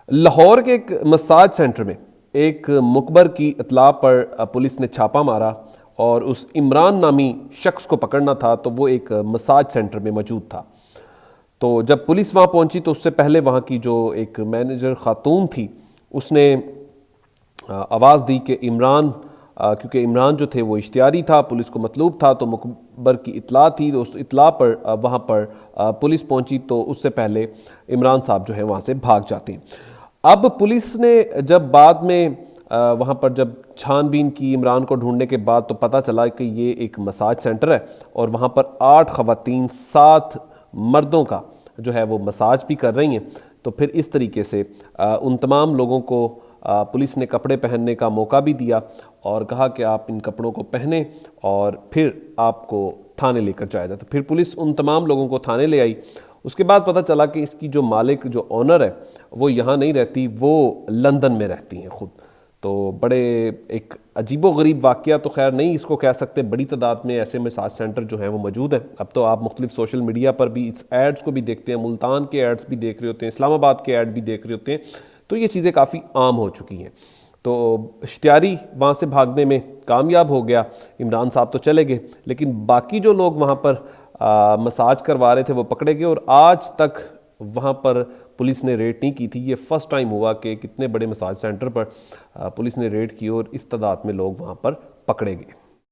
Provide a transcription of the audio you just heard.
लाहौर के एक massage centre में एक मुखबर की इतला पर पुलिस ने छापा मारा और उस इमरान नामी शख्स को पकड़ना था, तो वो एक मसाज सेंटर में मौजूद था। तो जब पुलिस वहाँ पहुंची तो उससे पहले वहाँ की जो एक मैनेजर खातून थी उसने आवाज़ दी कि इमरान, क्योंकि इमरान जो थे वो इश्तियारी था, पुलिस को मतलूब था, तो मुखबर की इतला थी। तो उस इतला पर वहाँ पर पुलिस पहुंची तो उससे पहले इमरान साहब जो है वहाँ से भाग जाते हैं। अब पुलिस ने जब बाद में वहाँ पर जब छानबीन की इमरान को ढूंढने के बाद, तो पता चला कि ये एक मसाज सेंटर है और वहाँ पर 8 ख़वातीन 7 मर्दों का जो है वो मसाज भी कर रही हैं। तो फिर इस तरीके से उन तमाम लोगों को पुलिस ने कपड़े पहनने का मौका भी दिया और कहा कि आप इन कपड़ों को पहने और फिर आपको थाने लेकर जाया जाता। फिर पुलिस उन तमाम लोगों को थाने ले आई। उसके बाद पता चला कि इसकी जो मालिक, जो ऑनर है, वो यहाँ नहीं रहती, वो लंदन में रहती हैं खुद। तो बड़े एक अजीबो गरीब वाक़या तो खैर नहीं इसको कह सकते, बड़ी तादाद में ऐसे मसाज सेंटर जो हैं वो मौजूद हैं। अब तो आप मुख्तलिफ सोशल मीडिया पर भी इस एड्स को भी देखते हैं, मुल्तान के एड्स भी देख रहे होते हैं, इस्लामाबाद के एड भी देख रहे होते हैं। तो ये चीज़ें काफ़ी आम हो चुकी हैं। तो इश्तियारी वहाँ से भागने में कामयाब हो गया, इमरान साहब तो चले गए, लेकिन बाकी जो लोग वहाँ पर मसाज करवा रहे थे वो पकड़े गए। और आज तक वहाँ पर पुलिस ने रेड नहीं की थी। ये फर्स्ट टाइम हुआ कि कितने बड़े मसाज सेंटर पर पुलिस ने रेड की और इस तादाद में लोग वहाँ पर पकड़े गए।